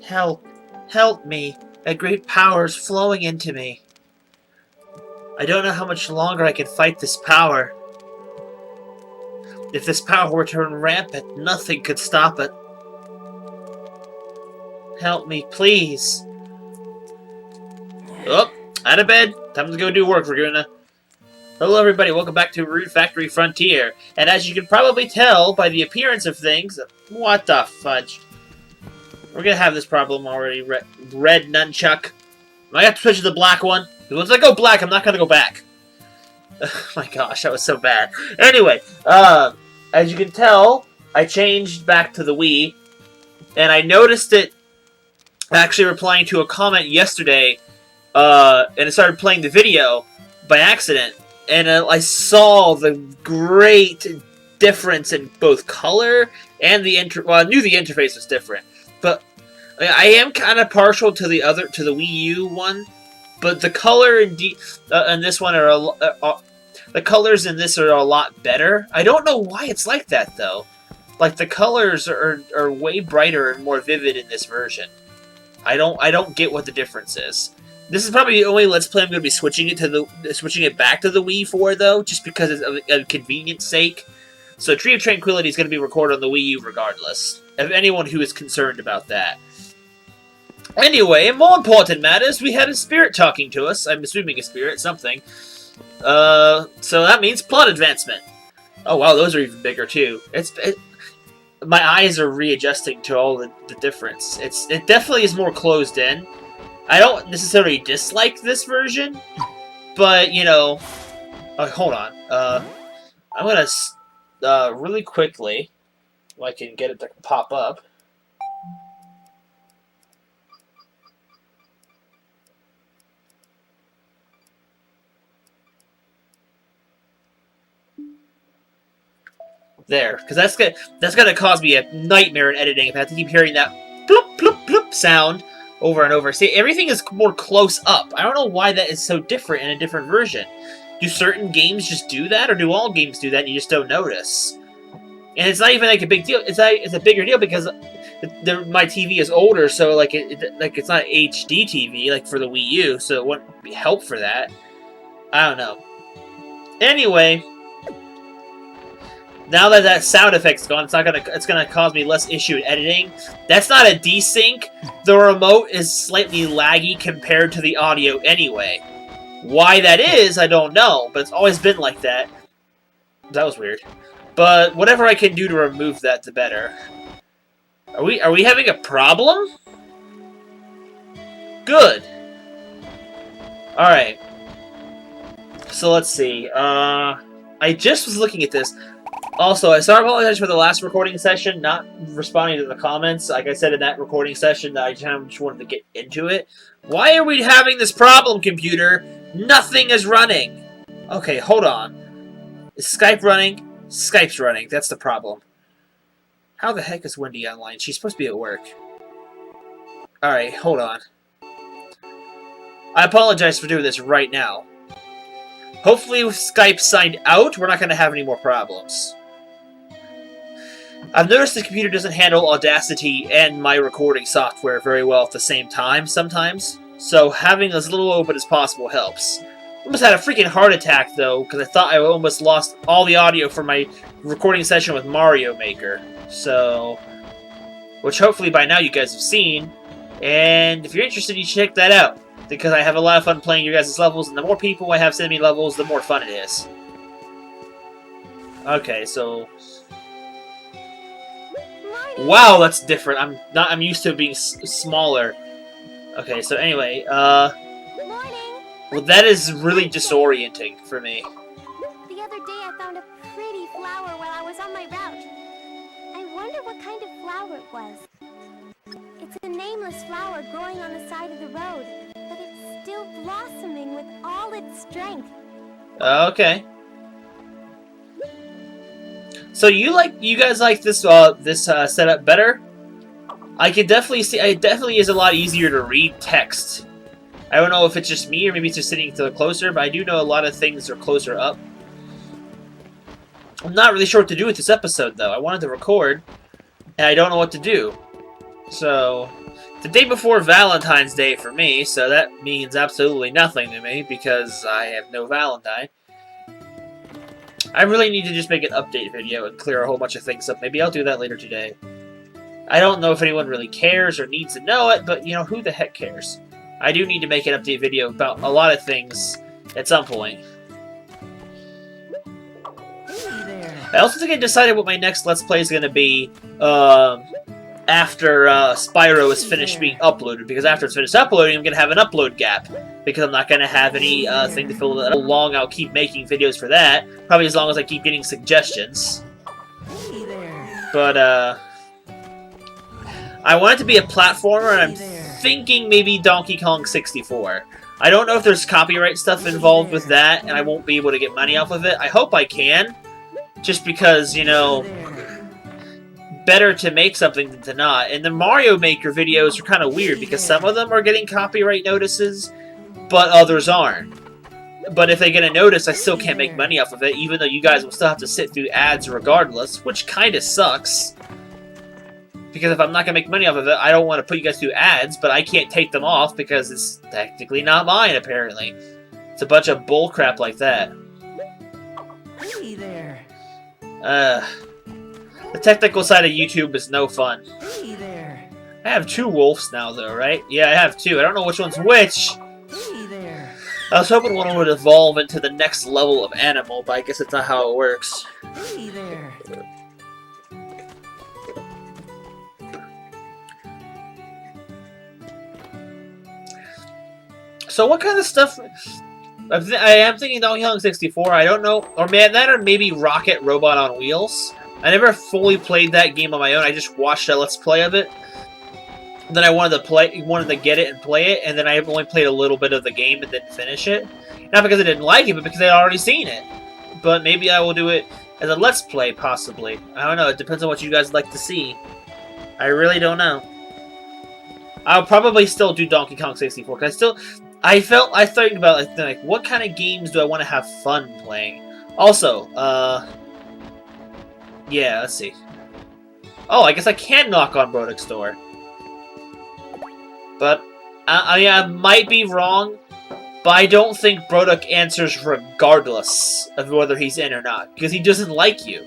Help. Help me. A great power is flowing into me. I don't know how much longer I can fight this power. If this power were to run rampant, nothing could stop it. Help me, please. Oh, out of bed. Time to go do work, Rune. Hello, everybody. Welcome back to Rune Factory Frontier. And as you can probably tell by the appearance of things... What the fudge? We're gonna have this problem already. Red nunchuck. I have to switch to the black one. Once I go black, I'm not gonna go back. Oh my gosh, that was so bad. Anyway, as you can tell, I changed back to the Wii. And I noticed it actually replying to a comment yesterday. And it started playing the video by accident. And I saw the great difference in both color and the well, I knew the interface was different, but I am kind of partial to the Wii U one. But the color in this one are the colors in this are a lot better. I don't know why it's like that though. Like the colors are way brighter and more vivid in this version. I don't get what the difference is. This is probably the only Let's Play I'm going to be switching it back to the Wii for, though, just because of convenience sake. So Tree of Tranquility is going to be recorded on the Wii U regardless, of anyone who is concerned about that. Anyway, in more important matters, we had a spirit talking to us. I'm assuming a spirit, something. So that means plot advancement. Oh wow, those are even bigger too. My eyes are readjusting to all the difference. It definitely is more closed in. I don't necessarily dislike this version, but, you know... Oh, hold on. I'm gonna, really quickly, if I can get it to pop up. There, because that's gonna cause me a nightmare in editing if I have to keep hearing that bloop, bloop, bloop sound over and over. See, everything is more close up. I don't know why that is so different in a different version. Do certain games just do that, or do all games do that and you just don't notice? And it's not even like a big deal. It's a bigger deal because my TV is older, so like it's not HD TV like for the Wii U, so it wouldn't be help for that. I don't know. Anyway, now that that sound effect's gone, it's gonna cause me less issue in editing. That's not a desync. The remote is slightly laggy compared to the audio anyway. Why that is, I don't know, but it's always been like that. That was weird. But whatever I can do to remove that, the better. Are we having a problem? Good. Alright. So let's see. I just was looking at this. Also, I apologize for the last recording session, not responding to the comments. Like I said in that recording session, I just wanted to get into it. Why are we having this problem, computer? Nothing is running. Okay, hold on. Is Skype running? Skype's running. That's the problem. How the heck is Wendy online? She's supposed to be at work. Alright, hold on. I apologize for doing this right now. Hopefully with Skype signed out, we're not going to have any more problems. I've noticed the computer doesn't handle Audacity and my recording software very well at the same time sometimes, so having as little open as possible helps. I almost had a freaking heart attack though, because I thought I almost lost all the audio from my recording session with Mario Maker. So, which hopefully by now you guys have seen, and if you're interested you should check that out, because I have a lot of fun playing your guys' levels, and the more people I have sending me levels, the more fun it is. Okay, so... Wow, that's different. I'm used to it being smaller. Okay, so anyway, well, that is really disorienting for me. The other day I found a pretty flower while I was on my route. I wonder what kind of flower it was. It's a nameless flower growing on the side of the road, but it's still blossoming with all its strength. Okay. So you guys like this setup better? I can definitely see. It definitely is a lot easier to read text. I don't know if it's just me or maybe it's just sitting to the closer, but I do know a lot of things are closer up. I'm not really sure what to do with this episode though. I wanted to record, and I don't know what to do. So the day before Valentine's Day for me, so that means absolutely nothing to me because I have no Valentine. I really need to just make an update video and clear a whole bunch of things up. Maybe I'll do that later today. I don't know if anyone really cares or needs to know it, but, you know, who the heck cares? I do need to make an update video about a lot of things at some point. I also think I decided what my next Let's Play is going to be after Spyro is finished being uploaded. Because after it's finished uploading, I'm going to have an upload gap. Because I'm not going to have any thing to fill it. How long I'll keep making videos for that. Probably as long as I keep getting suggestions. But, I want it to be a platformer, and I'm thinking maybe Donkey Kong 64. I don't know if there's copyright stuff involved with that, and I won't be able to get money off of it. I hope I can. Just because, you know, better to make something than to not. And the Mario Maker videos are kind of weird, because some of them are getting copyright notices, but others aren't. But if they get a notice, I still can't make money off of it, even though you guys will still have to sit through ads regardless, which kind of sucks. Because if I'm not going to make money off of it, I don't want to put you guys through ads, but I can't take them off because it's technically not mine, apparently. It's a bunch of bullcrap like that. Hey there. The technical side of YouTube is no fun. Hey there. I have 2 wolves now, though, right? Yeah, I have 2. I don't know which one's which. Hey there. I was hoping one would evolve into the next level of animal, but I guess that's not how it works. Hey there. So what kind of stuff... I am thinking Donkey Kong 64, I don't know... Or that or maybe Rocket Robot on Wheels. I never fully played that game on my own, I just watched a Let's Play of it. Then I wanted to get it and play it, and then I only played a little bit of the game and didn't finish it. Not because I didn't like it, but because I had already seen it. But maybe I will do it as a Let's Play, possibly. I don't know, it depends on what you guys like to see. I really don't know. I'll probably still do Donkey Kong 64, because I thought about, like, what kind of games do I want to have fun playing? Also, yeah, let's see. Oh, I guess I can knock on Broduk's door. But, I might be wrong, but I don't think Broduk answers regardless of whether he's in or not, because he doesn't like you.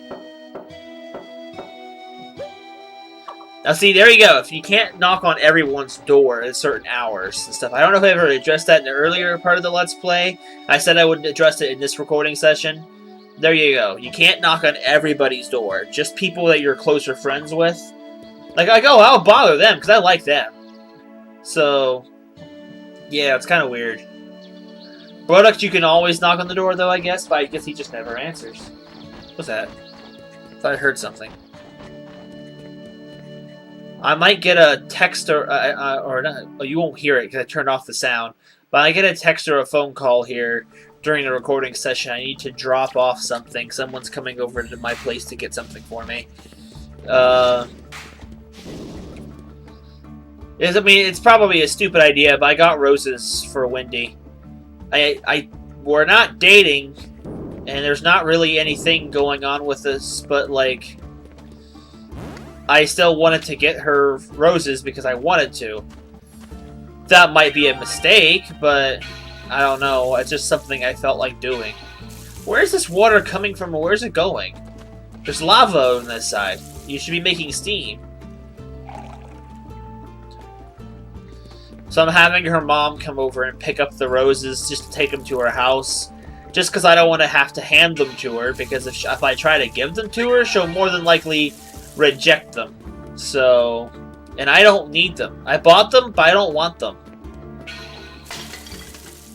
Now see, there you go. If you can't knock on everyone's door at certain hours and stuff. I don't know if I ever addressed that in the earlier part of the Let's Play. I said I would address it in this recording session. There you go. You can't knock on everybody's door. Just people that you're closer friends with. Like, I'll bother them, because I like them. So, yeah, it's kind of weird. Broduk, you can always knock on the door, though, I guess, but I guess he just never answers. What's that? I thought I heard something. I might get a text or not. Oh, you won't hear it because I turned off the sound. But I get a text or a phone call here during the recording session. I need to drop off something. Someone's coming over to my place to get something for me. I mean, it's probably a stupid idea, but I got roses for Wendy. We're not dating, and there's not really anything going on with this, but like, I still wanted to get her roses because I wanted to. That might be a mistake, but I don't know. It's just something I felt like doing. Where's this water coming from, and where's it going? There's lava on this side. You should be making steam. So I'm having her mom come over and pick up the roses just to take them to her house. Just because I don't want to have to hand them to her, because if I try to give them to her, she'll more than likely reject them. So, and I don't need them. I bought them, but I don't want them.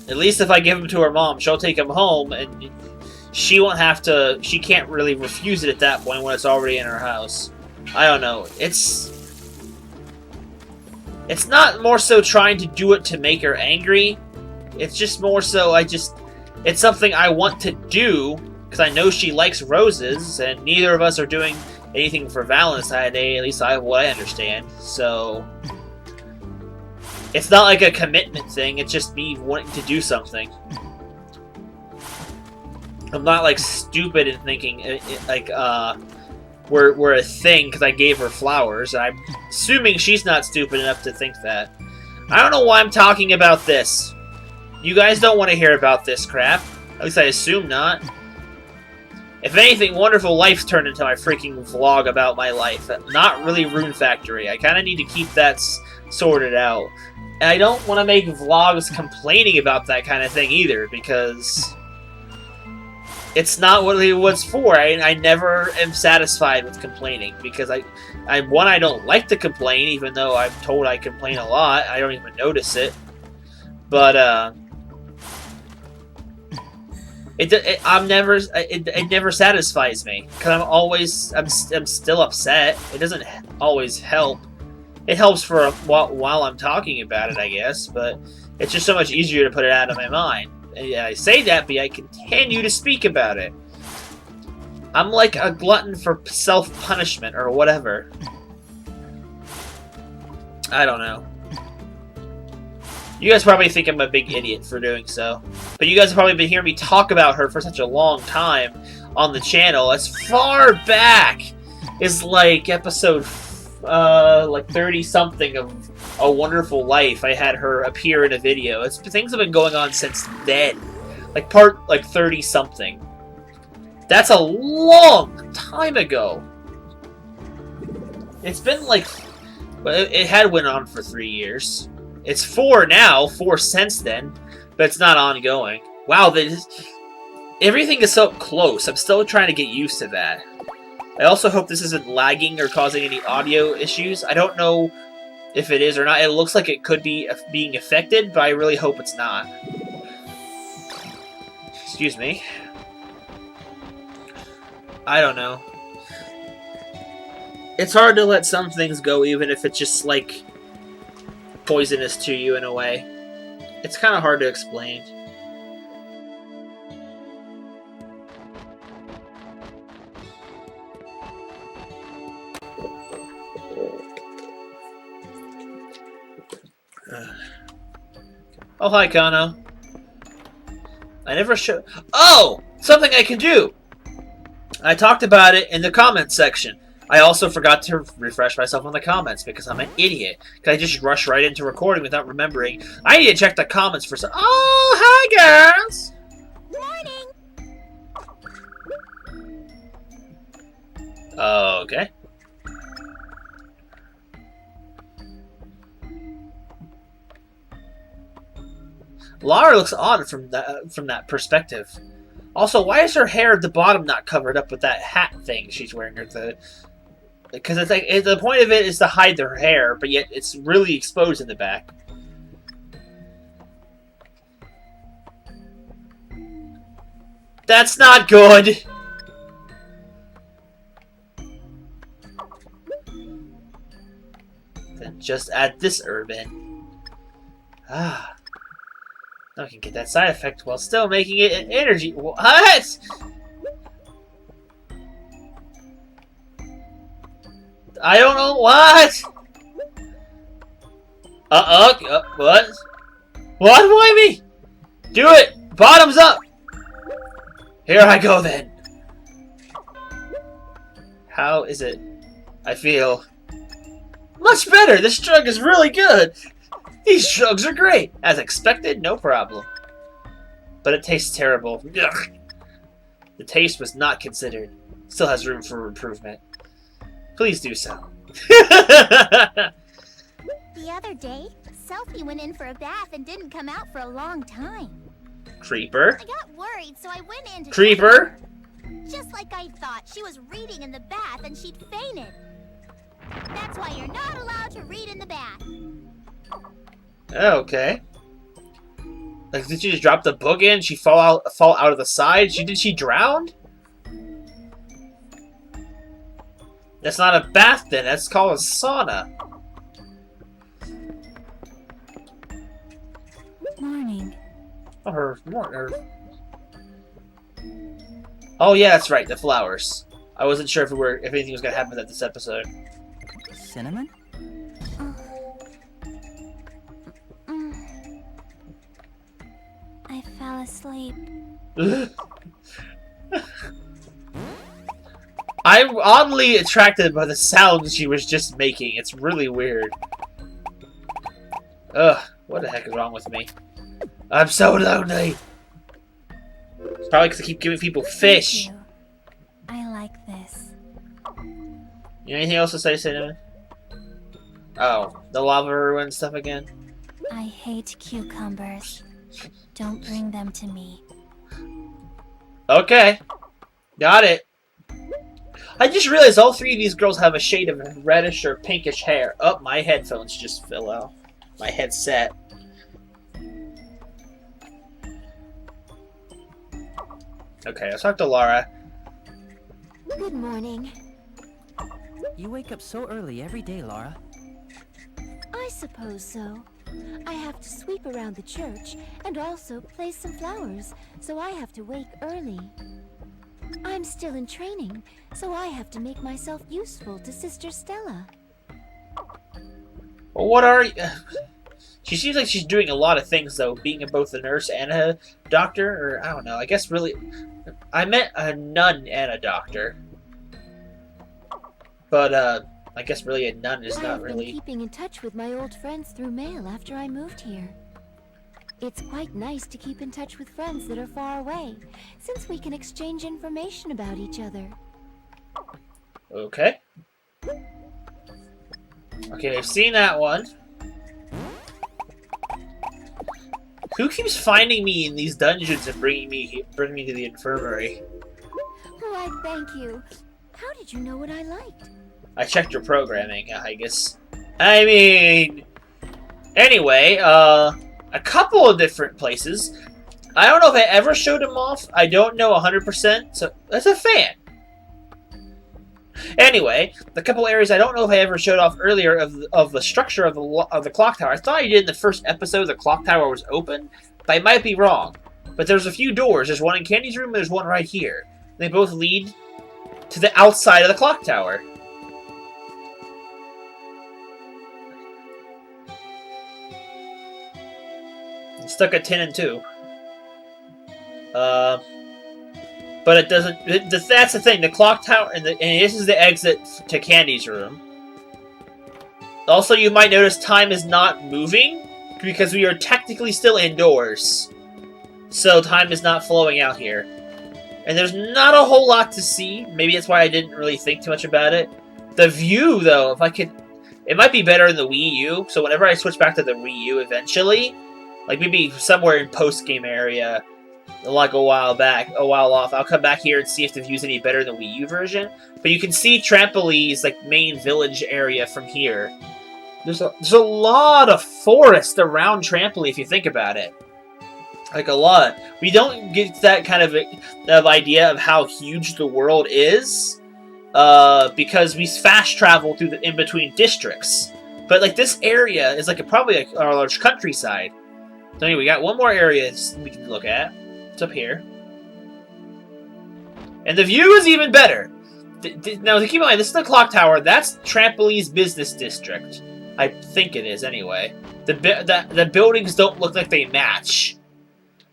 At least if I give them to her mom, she'll take them home, and she won't have to, she can't really refuse it at that point when it's already in her house. I don't know. It's not more so trying to do it to make her angry. It's just more so it's something I want to do, because I know she likes roses, and neither of us are doing anything for Valentine's Day, at least what I understand. So, it's not like a commitment thing, it's just me wanting to do something. I'm not, like, stupid and thinking, like, were a thing because I gave her flowers. I'm assuming she's not stupid enough to think that. I don't know why I'm talking about this. You guys don't want to hear about this crap. At least I assume not. If anything, Wonderful Life's turned into my freaking vlog about my life. Not really Rune Factory. I kind of need to keep that sorted out. And I don't want to make vlogs complaining about that kind of thing either, because it's not what it was for. I never am satisfied with complaining, because I don't like to complain, even though I'm told I complain a lot. I don't even notice it. But, it never satisfies me, because I'm still upset. It doesn't always help. It helps for a while I'm talking about it, I guess, but it's just so much easier to put it out of my mind. And I say that, but I continue to speak about it. I'm like a glutton for self-punishment or whatever. I don't know. You guys probably think I'm a big idiot for doing so. But you guys have probably been hearing me talk about her for such a long time on the channel. As far back as like episode like 30-something of A Wonderful Life, I had her appear in a video. Things have been going on since then. Like part like 30-something. That's a long time ago. It's been like... It had went on for 3 years. It's 4 now, 4 since then, but it's not ongoing. Wow, everything is so close. I'm still trying to get used to that. I also hope this isn't lagging or causing any audio issues. I don't know if it is or not. It looks like it could be being affected, but I really hope it's not. Excuse me. I don't know. It's hard to let some things go, even if it's just, like, poisonous to you in a way. It's kind of hard to explain. Oh, hi, Kano. I never showed... Oh! Something I can do! I talked about it in the comments section. I also forgot to refresh myself on the comments because I'm an idiot. Because I just rush right into recording without remembering. I need to check the comments for some... Oh, hi, girls! Morning! Okay. Lara looks odd from that perspective. Also, why is her hair at the bottom not covered up with that hat thing she's wearing? Because it's like the point of it is to hide her hair, but yet it's really exposed in the back. That's not good. Then just add this urban. Ah. Now I can get that side effect while still making it an energy. What? I don't know what. What? What? Why me? Do it. Bottoms up. Here I go then. How is it? I feel much better. This drug is really good. These drugs are great! As expected, no problem. But it tastes terrible. Ugh. The taste was not considered. Still has room for improvement. Please do so. The other day, Selfie went in for a bath and didn't come out for a long time. Creeper. I got worried, so I went in to Creeper. just like I thought. She was reading in the bath and she'd fainted. That's why you're not allowed to read in the bath. Okay. Like, did she just drop the book in? She fall out of the side? Did she drown? That's not a bath then. That's called a sauna. Morning. Oh yeah, that's right. The flowers. I wasn't sure if anything was gonna happen at this episode. Cinnamon? I fell asleep. I'm oddly attracted by the sounds she was just making. It's really weird. Ugh, what the heck is wrong with me? I'm so lonely. It's probably because I keep giving people fish. Thank you. I like this. You anything else to say, Cinnamon? Oh, the lava ruin stuff again? I hate cucumbers. Don't bring them to me. Okay. Got it. I just realized all three of these girls have a shade of reddish or pinkish hair. Oh, my headphones just fell out. My headset. Okay, let's talk to Laura. Good morning. You wake up so early every day, Laura. I suppose so. I have to sweep around the church and also place some flowers, so I have to wake early. I'm still in training, so I have to make myself useful to Sister Stella. Well, what are you... She seems like she's doing a lot of things, though, being both a nurse and a doctor, or I don't know, I guess really... I meant a nun and a doctor. But, I guess really a nun is not I've really... been keeping in touch with my old friends through mail after I moved here. It's quite nice to keep in touch with friends that are far away, since we can exchange information about each other. Okay. Okay, I've seen that one. Who keeps finding me in these dungeons and bringing me to the infirmary? Why, thank you. How did you know what I liked? I checked your programming, I guess. I mean... Anyway, a couple of different places. I don't know if I ever showed them off. I don't know 100%, so that's a fan. Anyway, the couple areas I don't know if I ever showed off earlier of the structure of the clock tower. I thought I did in the first episode the clock tower was open, but I might be wrong. But there's a few doors. There's one in Candy's room and there's one right here. They both lead to the outside of the clock tower. I'm stuck at 10 and 2. But it doesn't... That's the thing. The clock tower... And this is the exit to Candy's room. Also, you might notice time is not moving, because we are technically still indoors. So time is not flowing out here. And there's not a whole lot to see. Maybe that's why I didn't really think too much about it. The view, though, if I could... It might be better in the Wii U, so whenever I switch back to the Wii U eventually, like maybe somewhere in post-game area, like a while off, I'll come back here and see if the view's any better than the Wii U version. But you can see Trampoli's like main village area from here. There's a lot of forest around Trampoline if you think about it. Like a lot. We don't get that kind of idea of how huge the world is because we fast travel through the in-between districts. But like this area is like probably a large countryside. So anyway, we got one more area we can look at. It's up here. And the view is even better. Now, keep in mind, this is the clock tower. That's Trampoline's business district. I think it is, anyway. The buildings don't look like they match.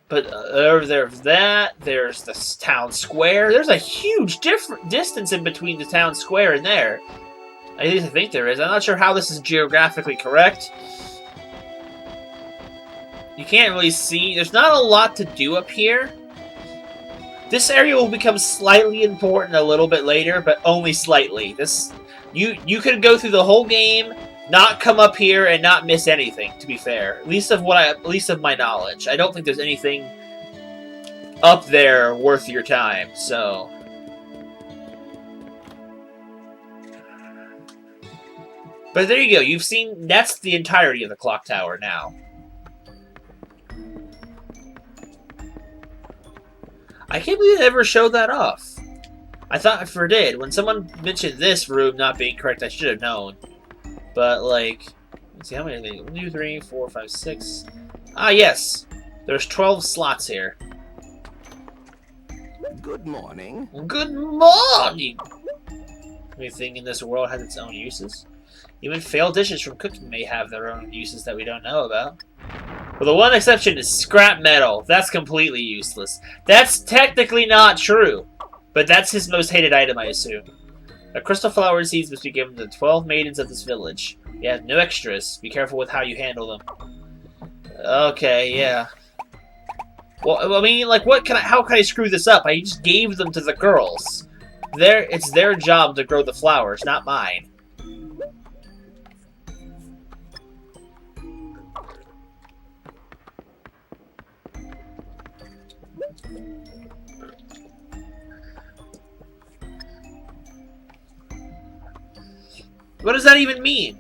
But there's that. There's the town square. There's a huge distance in between the town square and there. At least I think there is. I'm not sure how this is geographically correct. You can't really see. There's not a lot to do up here. This area will become slightly important a little bit later, but only slightly. You could go through the whole game, not come up here, and not miss anything. To be fair, at least of my knowledge, I don't think there's anything up there worth your time. So, but there you go. You've seen. That's the entirety of the clock tower now. I can't believe I never showed that off. I thought I did. When someone mentioned this room not being correct, I should have known. But, like, let's see, how many are they? 1, 2, 3, 4, 5, 6. Ah, yes. There's 12 slots here. Good morning. Good morning! Everything in this world has its own uses. Even failed dishes from cooking may have their own uses that we don't know about. Well, the one exception is scrap metal. That's completely useless. That's technically not true. But that's his most hated item, I assume. The crystal flower seeds must be given to the 12 maidens of this village. You have no extras. Be careful with how you handle them. Okay, yeah. Well, I mean, like, how can I screw this up? I just gave them to the girls. It's their job to grow the flowers, not mine. What does that even mean?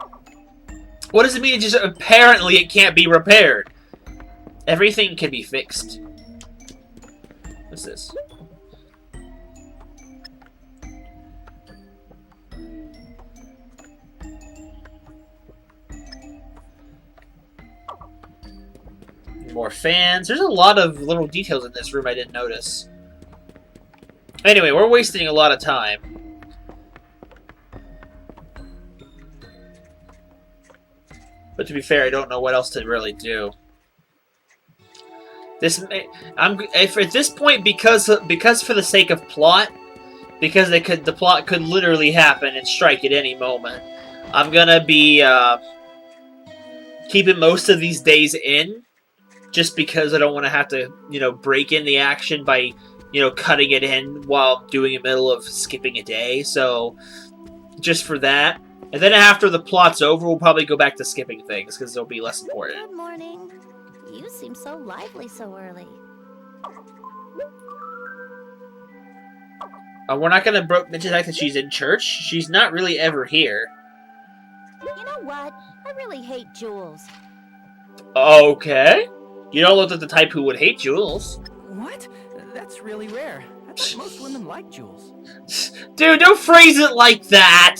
What does it mean? It just apparently it can't be repaired. Everything can be fixed. What's this? More fans. There's a lot of little details in this room I didn't notice. Anyway, we're wasting a lot of time. But to be fair, I don't know what else to really do. If at this point, because for the sake of plot, because the plot could literally happen and strike at any moment, I'm gonna be keeping most of these days in, just because I don't want to have to, break in the action by, cutting it in while doing the middle of skipping a day. So, just for that. And then after the plot's over, we'll probably go back to skipping things, because they'll be less important. Good morning. You seem so lively so early. We're not going to mention the fact that she's in church. She's not really ever here. You know what? I really hate Jules. Okay. You don't look like the type who would hate Jules. What? That's really rare. I thought most women like Jules. Dude, don't phrase it like that!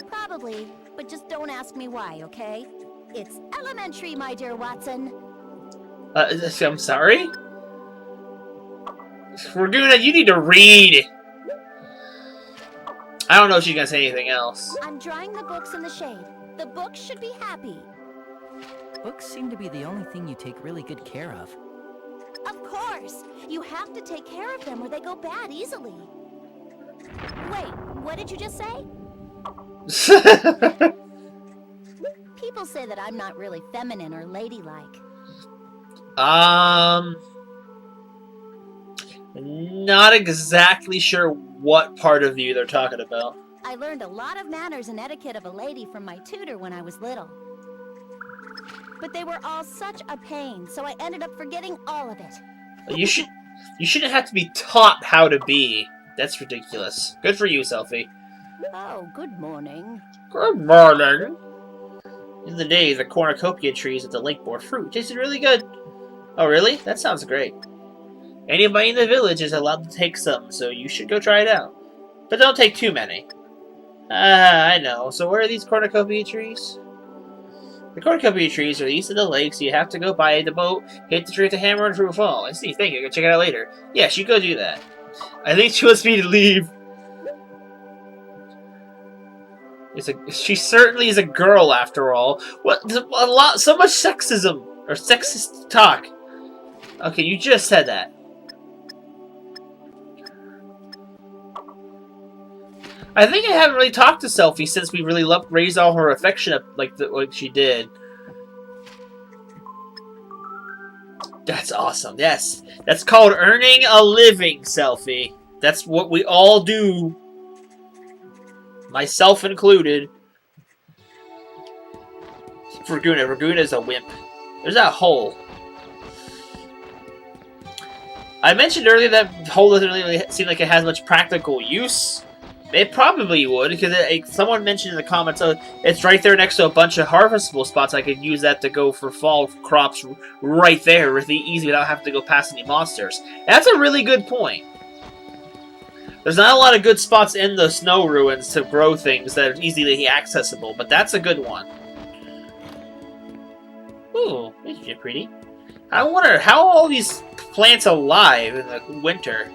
Probably, but just don't ask me why, okay? It's elementary, my dear Watson. I'm sorry? Raguna, you need to read! I don't know if she's gonna say anything else. I'm drying the books in the shade. The books should be happy. Books seem to be the only thing you take really good care of. Of course! You have to take care of them or they go bad easily. Wait, what did you just say? People say that I'm not really feminine or ladylike. Not exactly sure what part of you they're talking about. I learned a lot of manners and etiquette of a lady from my tutor when I was little. But they were all such a pain, so I ended up forgetting all of it. You shouldn't have to be taught how to be. That's ridiculous. Good for you, Selfie. Oh, good morning. Good morning. In the day, the cornucopia trees at the lake bore fruit. Tasted really good. Oh, really? That sounds great. Anybody in the village is allowed to take some, so you should go try it out. But don't take too many. I know. So where are these cornucopia trees? The cornucopia trees are east of the lake, so you have to go by the boat, hit the tree with a hammer, and through a fall. I see. Thank you. Go check it out later. Yes, you go do that. I think she wants me to leave. She certainly is a girl, after all. So much sexism or sexist talk. Okay, you just said that. I think I haven't really talked to Selfie since we really raised all her affection up like she did. That's awesome. Yes, that's called earning a living, Selfie. That's what we all do. Myself included. Raguna. Raguna's a wimp. There's that hole. I mentioned earlier that hole doesn't really seem like it has much practical use. It probably would, because someone mentioned in the comments, it's right there next to a bunch of harvestable spots. I could use that to go for fall crops right there, really easy, without having to go past any monsters. That's a really good point. There's not a lot of good spots in the snow ruins to grow things that are easily accessible, but that's a good one. Ooh, that's pretty. I wonder, how are all these plants alive in the winter?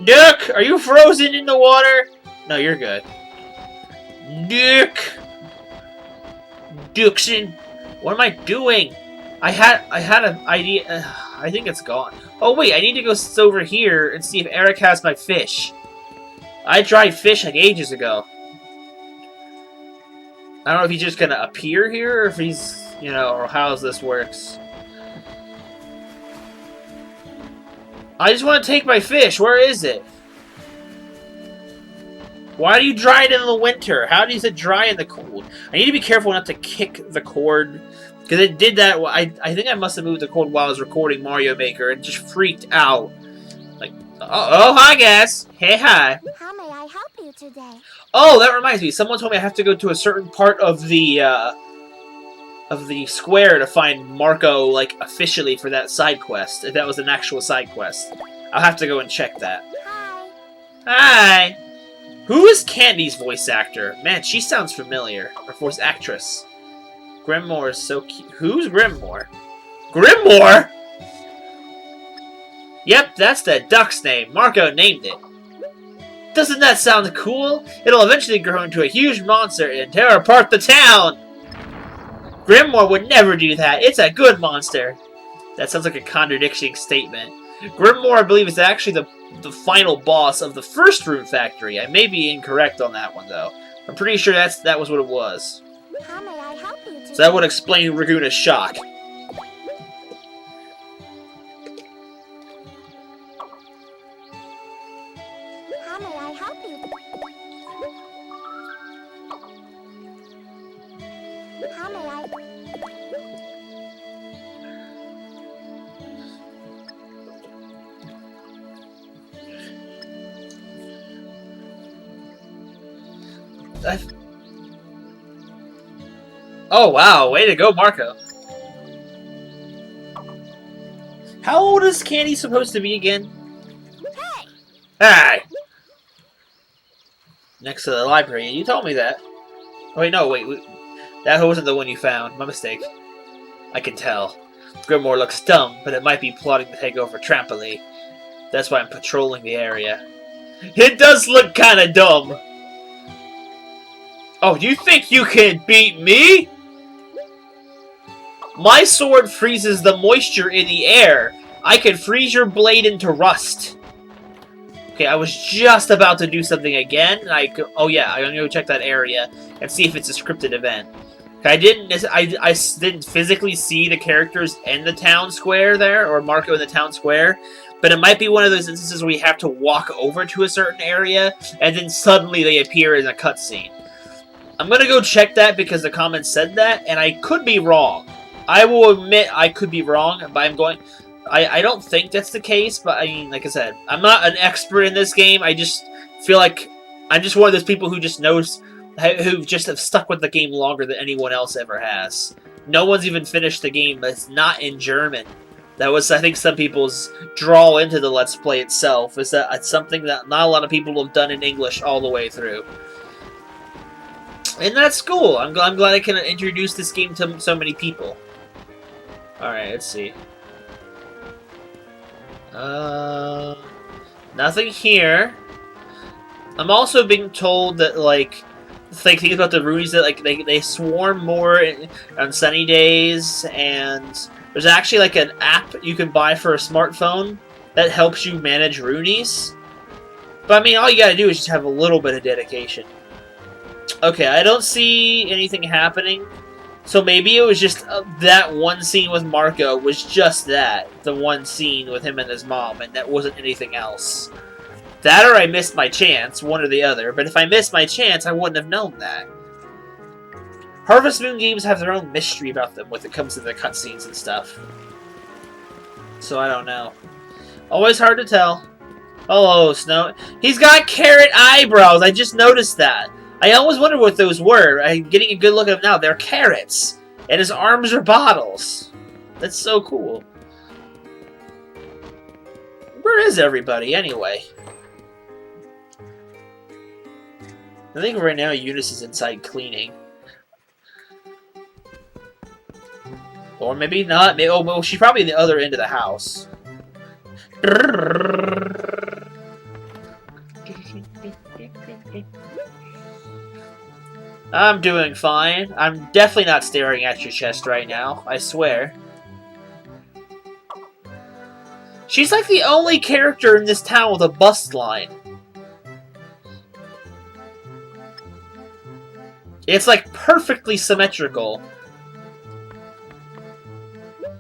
Duck, are you frozen in the water? No, you're good. Duck! Duxon! What am I doing? I had an idea. I think it's gone. Oh wait, I need to go over here and see if Eric has my fish. I dried fish like ages ago. I don't know if he's just gonna appear here, or if he's, you know, or how this works. I just want to take my fish. Where is it? Why do you dry it in the winter? How does it dry in the cold? I need to be careful not to kick the cord. Because it did that. I think I must have moved the cord while I was recording Mario Maker and just freaked out. Like, oh, hi, guys. Hey, hi. How may I help you today? Oh, that reminds me. Someone told me I have to go to a certain part of the square to find Marco, like, officially for that side quest. If that was an actual side quest. I'll have to go and check that. Hi. Hi. Who is Candy's voice actor? Man, she sounds familiar. Or voice actress. Grimmore is so cute. Who's Grimmore? Grimmore?! Yep, that's the duck's name. Marco named it. Doesn't that sound cool? It'll eventually grow into a huge monster and tear apart the town! Grimmore would never do that. It's a good monster. That sounds like a contradicting statement. Grimmore, I believe, is actually the final boss of the first Rune Factory. I may be incorrect on that one, though. I'm pretty sure that was what it was. How may I help you today? So that would explain Raguna's shock. How may I help you? How may I? Oh, wow. Way to go, Marco. How old is Candy supposed to be again? Hey! Hey! Next to the library. You told me that. Oh, wait, no, wait. That wasn't the one you found. My mistake. I can tell. Grimmore looks dumb, but it might be plotting to take over Trampoline. That's why I'm patrolling the area. It does look kinda dumb! Oh, you think you can beat me? My sword freezes the moisture in the air. I can freeze your blade into rust. Okay, I was just about to do something again. Oh yeah, I'm gonna go check that area and see if it's a scripted event. I didn't physically see the characters in the town square there, or Marco in the town square, but it might be one of those instances where you have to walk over to a certain area, and then suddenly they appear in a cutscene. I'm gonna go check that because the comments said that, and I could be wrong. I will admit I could be wrong, but I don't think that's the case, but I mean, like I said, I'm not an expert in this game. I just feel like I'm just one of those people who just knows, who just have stuck with the game longer than anyone else ever has. No one's even finished the game that's not in German. That was, I think, some people's draw into the Let's Play itself, is that it's something that not a lot of people have done in English all the way through. And that's cool. I'm glad I can introduce this game to so many people. Alright, let's see. Nothing here. I'm also being told that, like things about the Runes, that, like, they swarm more on sunny days, and there's actually, like, an app you can buy for a smartphone that helps you manage Runes. But, I mean, all you gotta do is just have a little bit of dedication. Okay, I don't see anything happening. So maybe it was just that one scene with Marco was just that. The one scene with him and his mom, and that wasn't anything else. That or I missed my chance, one or the other. But if I missed my chance, I wouldn't have known that. Harvest Moon games have their own mystery about them when it comes to the cutscenes and stuff. So I don't know. Always hard to tell. Hello, Snow. He's got carrot eyebrows. I just noticed that. I always wondered what those were. I'm getting a good look at them now. They're carrots. And his arms are bottles. That's so cool. Where is everybody, anyway? I think right now Eunice is inside cleaning. Or maybe not. Maybe, oh, well, she's probably in the other end of the house. I'm doing fine. I'm definitely not staring at your chest right now. I swear. She's like the only character in this town with a bust line. It's like perfectly symmetrical.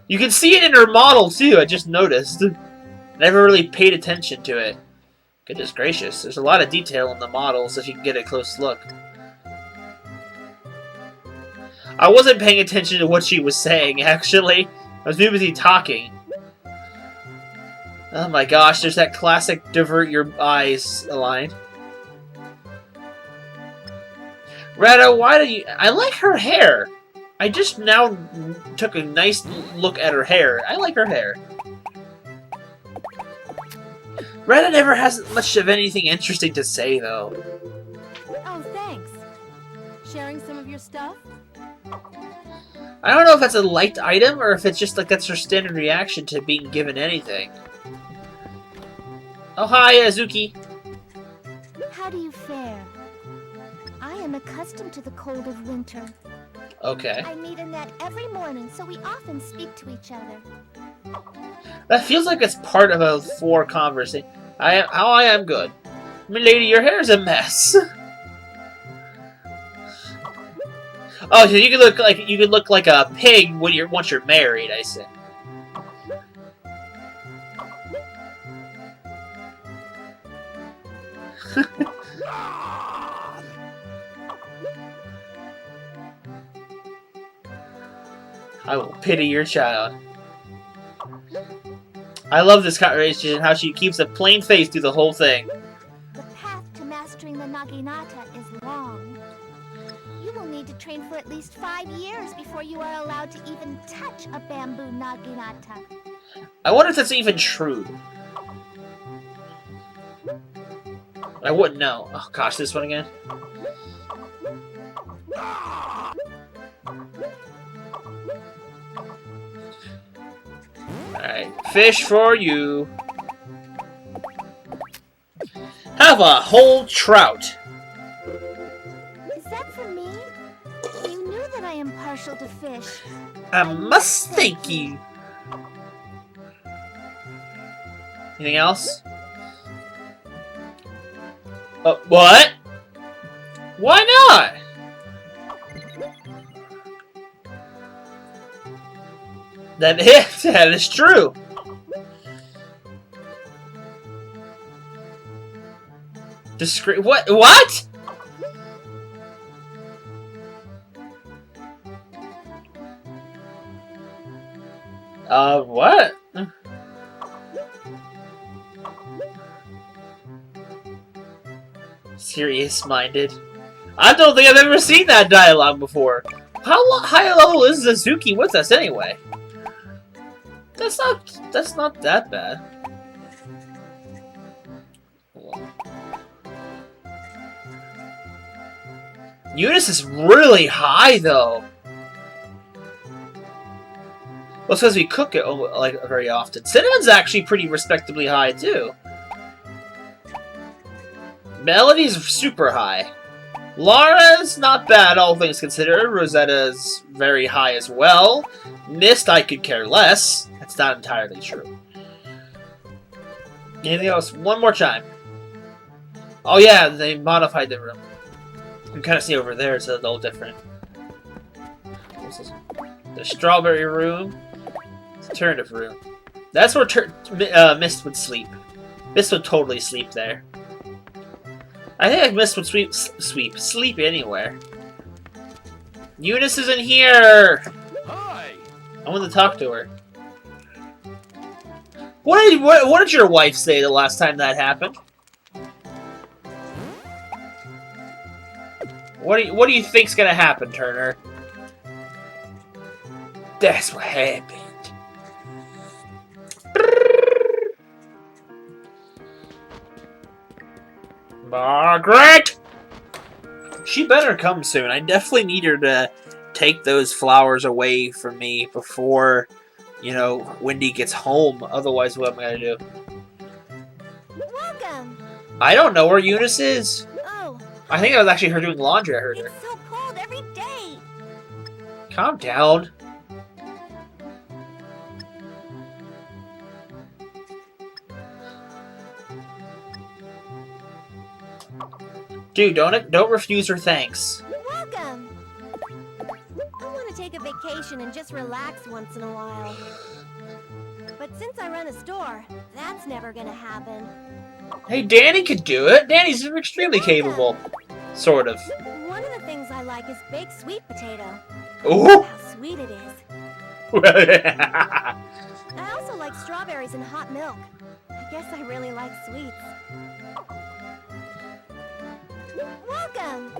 You can see it in her model too, I just noticed. Never really paid attention to it. Goodness gracious, there's a lot of detail in the models if you can get a close look. I wasn't paying attention to what she was saying, actually. I was too busy talking. Oh my gosh, there's that classic divert your eyes line. Retta, why do you... I like her hair. I just now took a nice look at her hair. I like her hair. Retta never has much of anything interesting to say, though. Oh, thanks. Sharing some of your stuff? I don't know if that's a liked item or if it's just like that's her standard reaction to being given anything. Oh, hi, Azuki. How do you fare? I am accustomed to the cold of winter. Okay. I meet Annette every morning, so we often speak to each other. That feels like it's part of a four conversation. I am good. Milady, your hair's a mess. Oh, so you could look like a pig when once you're married, I see. I will pity your child. I love this conversation, how she keeps a plain face through the whole thing. The path to mastering the Naginata is long. You will need to train for at least 5 years before you are allowed to even touch a bamboo Naginata. I wonder if that's even true. I wouldn't know. Oh gosh, this one again. Alright, fish for you. Have a whole trout. Is that for me? You knew that I am partial to fish. I must thank you. Anything else? What? Why not? That is true. Discreet. What? What? What? Serious-minded. I don't think I've ever seen that dialogue before. How high level is Azuki with us anyway? That's not that bad. Eunice is really high though. Well, it's because we cook it like very often. Cinnamon's actually pretty respectably high too. Melody's super high. Lara's not bad, all things considered. Rosetta's very high as well. Mist, I could care less. That's not entirely true. Anything else? One more time. Oh yeah, they modified the room. You can kind of see over there, it's a little different. What's this? The strawberry room. Alternative room. That's where Mist would sleep. Mist would totally sleep there. I think Mist would sleep anywhere. Eunice isn't here! Hi! I want to talk to her. What did your wife say the last time that happened? What do you think's gonna happen, Turner? That's what happened. Margaret! She better come soon. I definitely need her to take those flowers away from me before, you know, Wendy gets home. Otherwise, what am I gonna do? Welcome! I don't know where Eunice is. Oh, I think it was actually her doing laundry. I heard her. it's so cold every day! Calm down. Dude, don't refuse her thanks. Welcome! take a vacation and just relax once in a while. But since I run a store, that's never gonna happen. Hey, Danny could do it. Danny's extremely capable. Sort of. One of the things I like is baked sweet potato. Ooh! How sweet it is. I I also like strawberries and hot milk. I guess I really like sweets. Welcome!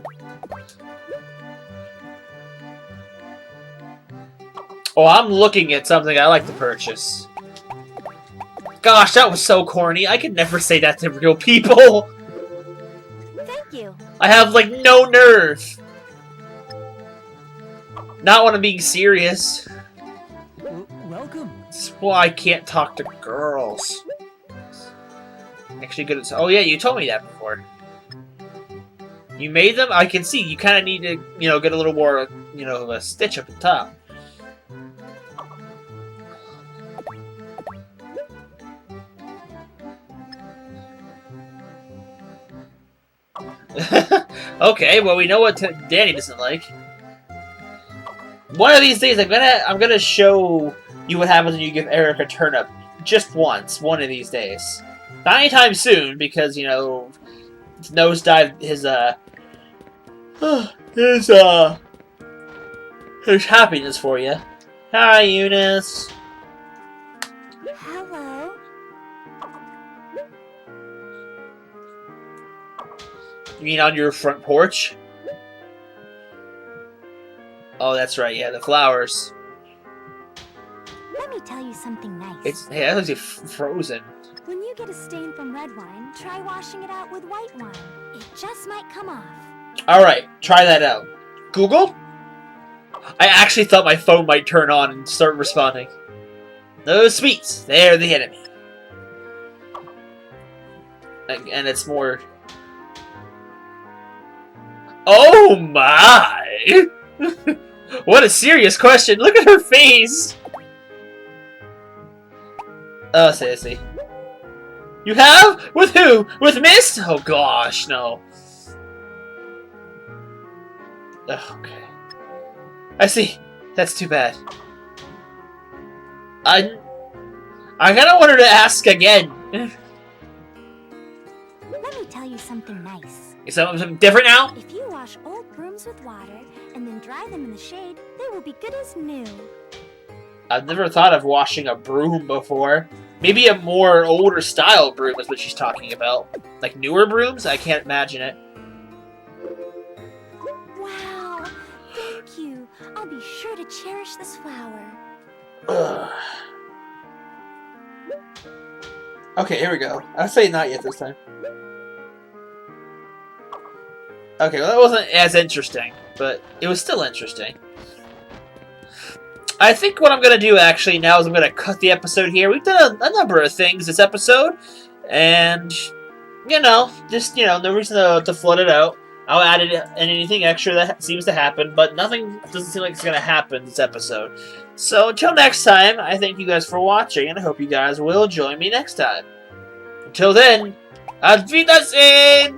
Oh, I'm looking at something I like to purchase. Gosh, that was so corny. I could never say that to real people. Thank you. I have, like, no nerve. Not when I'm being serious. Welcome. That's why I can't talk to girls. Actually good at... Oh yeah, you told me that before. You made them? I can see. You kind of need to, you know, get a little more, you know, of a stitch up the top. Okay, well we know what Danny doesn't like. One of these days, I'm gonna show you what happens when you give Eric a turnip. Just once, one of these days. Not anytime soon, because you know, nosedive his happiness for you. Hi, Eunice. Hello. You mean on your front porch? Oh, that's right. Yeah, the flowers. Let me tell you something nice. It's yeah, that was frozen. When you get a stain from red wine, try washing it out with white wine. It just might come off. All right, try that out. Google. I actually thought my phone might turn on and start responding. Those sweets, they're the enemy. And it's more. Oh my! What a serious question. Look at her face. Oh, Sassy. You have? With who? With Mist? Oh gosh, no. Okay. I see. That's too bad. I kinda wanted to ask again. Let me tell you something nice. Is something different now? If you wash old brooms with water and then dry them in the shade, they will be good as new. I've never thought of washing a broom before. Maybe a more older style broom is what she's talking about. Like newer brooms? I can't imagine it. Wow, thank you. I'll be sure to cherish this flower. Ugh. Okay, here we go. I'll say not yet this time. Okay, well that wasn't as interesting, but it was still interesting. I think what I'm going to do actually now is I'm going to cut the episode here. We've done a number of things this episode, and, you know, just, you know, no reason to flood it out. I'll add anything extra that seems to happen, but nothing doesn't seem like it's going to happen this episode. So until next time, I thank you guys for watching, and I hope you guys will join me next time. Until then, Auf Wiedersehen!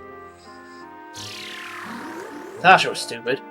Gosh, it was stupid.